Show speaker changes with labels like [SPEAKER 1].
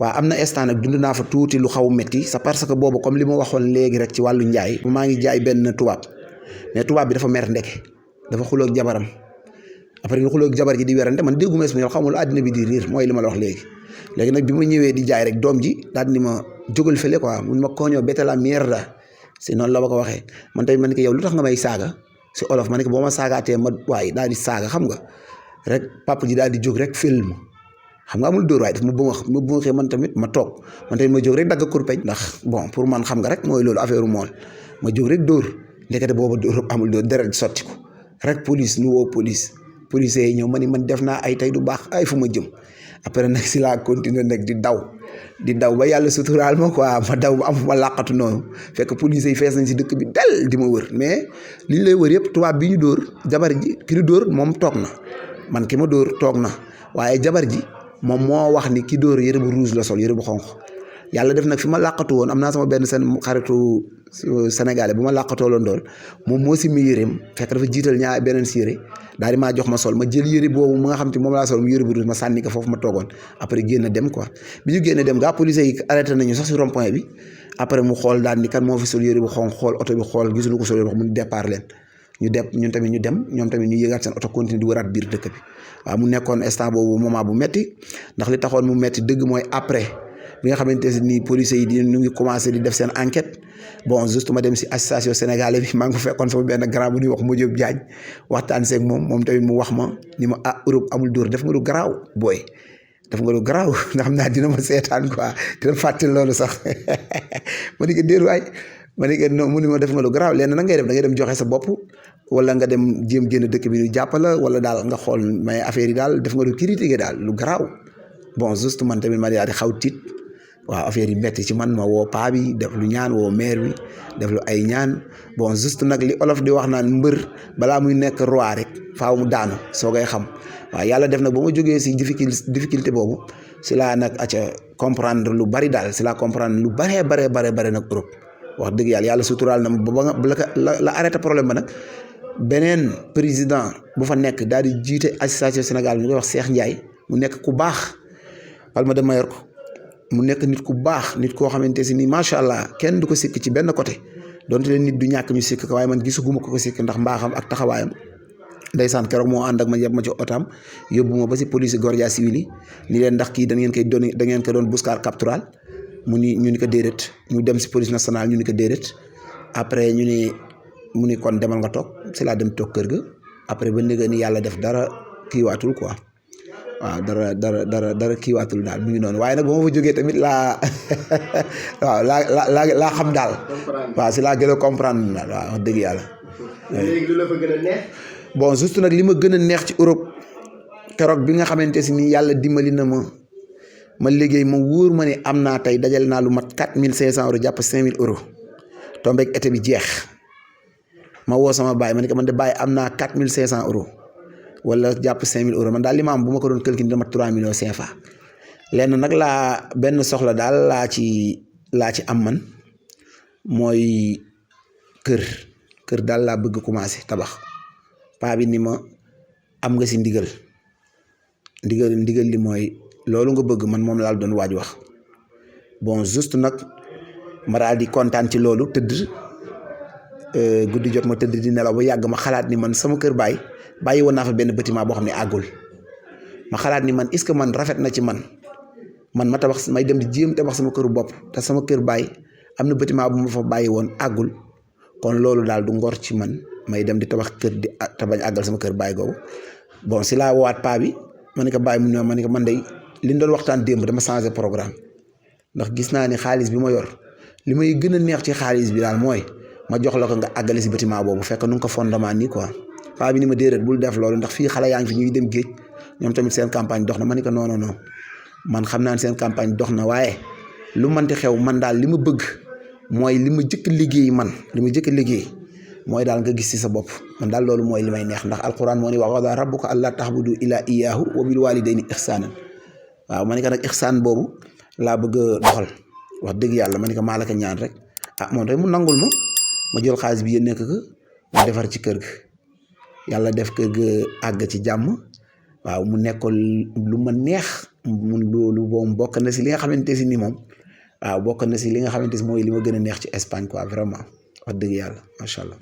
[SPEAKER 1] waaw am na instant nag dund naa fa tuuti lu xaw metti c'est parce que boobu comme li ma waxoon léegi rek ci wàllu njaay maa ngi jaay benn tubaab mais tubaab bi dafa mer ndeke dafa xuloo ak jabaram après ñu xuloo ak jabar ji di werante man dégguma espagnol xamul àddina bi di riir mooy li ma la wax léegi nag bi ma ñëwee di jaay rek doom ji daal ni ma jógal fële quoi mun ma koñoo bete la mierda si noonu la ma ko waxee man tamit ma ne ko yow lu tax nga may saaga si olof ma ne ko boo ma saagaatee ma waaye daal di saaga xam nga rek papa ji daal di jóg rek film xam nga amul dóor waaye daf ma bëgg man tamit ma toog man tamit ma jóg rek dagg kurpeñ ndax bon pour man xam nga rek mooy loolu affaire mool ma jóg rek dóor ndekete booba dóor amul dóor deret sotti ko rek police nu woo police yi ñëw ma ni man def naa ay tey du baax ay fu ma jëm après nag si laa continuer nag di daw ba yàlla suturaal ma quoi ma daw ba am fu ma làqatu noonu fekk police yi fees nañ si dëkk bi del di ma wër mais li ñu lay wër yëpp tubaab bi ñu dóor jabar ji ki ñu dóor moom toog na man ki ma dóor toog na waaye jabar ji moom moo wax ni ki dóor yëre bu rouge la sol yëre bu xonq yàlla def nag fi ma làqatu woon am naa sama benn seen xaritu sénégalais bu ma làqatoo loon dool moom moo si mi yëreem fekk dafa jiital ñaar beneen si yëre daal di maa jox ma sol ma jël yëre boobu mu nga xam te moom laa sol mu yëre bu rouge ma sànni ko foofu ma toogoon après génn dem quoi bi ñu génne dem gaa police yi arrêté nañu sax si rond point bi après mu xool daal ni kan moo fi sol yëre bu xonq xool oto bi xool gisul ko sol yëre bu xonq mu départ leen ñun tamit ñu dem ñoom tamit ñu yëgaat seen oto continue di wëraat biir dëkk bi waaw mu nekkoon instant boobu moment bu metti ndax li taxoon mu metti dëgg mooy après bi nga xamante ni police yi ñu ngi commencé di def seen enquête bon juste ma dem si association sénégalais bi maa ngi fa fekkoon sama benn grand bu ñuy wax Modou Diagne waxtaan seeg moom tamit mu wax ma ni ma Europe amul dóor def nga lu garaaw booy def nga lu garaaw nga xam naa dina ma seetaan quoi dina fàtte loolu sax ma ni ko déet waay ma ni ko non mu ni ma def nga lu garaaw lenn nag ngay def da ngay dem joxe sa bopp wala nga dem jéem génn dëkk bi ñu jàppala wala daal nga xool mais affaire yi daal def nga lu critiqué daal lu garaaw bon juste man tamit ma daal di xaw tiit waaw affaire yi metti ci man ma woo paa bi def lu ñaan woo maire bi def lu ay ñaan bon juste nag li olof di wax naan mbër balaa muy nekk roi rek faaw mu daanu soo koy xam waaw yàlla def nag ba ma jógee si difficulté boobu si laa nag comprendre lu bari daal si laa comprendre lu bare nag Europe wax dëgg yàlla suturaal na ba la arrêté problème ba nag beneen président bu fa nekk daal di jiite association Sénégal ñu koy wax Cheikh Ndiaye mu nekk ku baax Palma de Mallorca mu nekk nit ku baax nit koo xamante si ni macha allah kenn du ko sikk ci benn côté donte leen nit du ñàkk ñu sikk ko waaye man gisuguma ko sikk ndax mbaaxam ak taxawaayam ndeysaan keroog moo ànd ak ma yeb ma ci otam yóbbu ma ba si police guardia civil yi ni leen ndax kii da ngeen ko doon buscar captural ñu ni ko déedéet ñu dem si police nationale ñu ni ko déedéet après mu ni kon demal nga toog si laa dem toog kër ga après ba néega ni yàlla def dara kiiwaatul quoi waaw dara kiiwaatul daal mu ngi noonu waaye nag ba ma fa jógee tamit laa waaw laa xam daal waaw si laa gën a comprendre daal waaw wax dëgg yàlla.
[SPEAKER 2] léegi lu la fa gën a neex.
[SPEAKER 1] bon juste nag li ma gën a neex ci Europe keroog bi nga xamante si ni yàlla dimbali na ma liggéey ma wóor ma ne am naa tey dajale naa lu mat 4500 euros jàpp 5000 euros tombeeg été bi jeex ma woo sama baay ma ne ko man de baay am naa 4500 euros. wala jàpp 5000 euros man daal li ma am bu ma ko doon calculer dama 3 millions CFA lenn nag benn soxla daal laa ci am man mooy kër daal laa bëgg commencer tabax paa bi ni ma am nga si ndigal li mooy loolu nga bëgg man moom laa doon waaj wax bon juste nag ma daal di kontaan ci loolu tëdd guddi jot ma tëdd di nelaw ba yàgg ma xalaat ni man sama kër bàyyi woon naa fa benn bâtiment boo xam ne àggul ma xalaat ni man est-ce que man rafet na ci man ma tabax may dem di jéem tabax sama këru bopp te sama kër baay am na bâtiment bu ma fa bàyyi woon àggul kon loolu daal du ngor ci man may dem di tabax kër te bañ àggal sama kër baay googu bon si laa woowaat paa bi ma ne ko baay mu ne ma ne ko man de li ñu doon waxtaan démb dama changé programme ndax gis naa ni xaalis bi ma yor li may gën a neex ci xaalis bi daal mooy ma jox la ko nga àggale si bâtiment boobu fekk nu nga ko fondement nii quoi. paa bi ni ma déedéet bul def loolu ndax fii xale yaa ngi fi ñuy dem géej ñoom tamit seen campagne dox na ma ni ko non man xam naa ne seen campagne dox na waaye lu manti xew man daal li ma bëgg mooy li ma jëkk liggéey mooy daal nga gis ci sa bopp man daal loolu mooy li may neex ndax alquran moo ni wa qadaa rabbuka allaa ta'budu illaa iyyaahu wa bil waalidayni ihsaanan waaw ma ni ko nag ihsaan boobu laa bëgg a doxal wax dëgg yàlla ma ni ko maa la ko ñaan rek moom tamit mu nangul ma jël xaalis bi yéen nekk ko ma defar ci kër ga yàlla def kër ga àgg ci jàmm waaw mu nekkoon lu ma neex mun loolu moom bokk na si li nga xamante si ni moom waaw bokk na si li nga xamante si mooy li ma gën a neex ci Espagne quoi vraiment wax dëgg yàlla macha allah.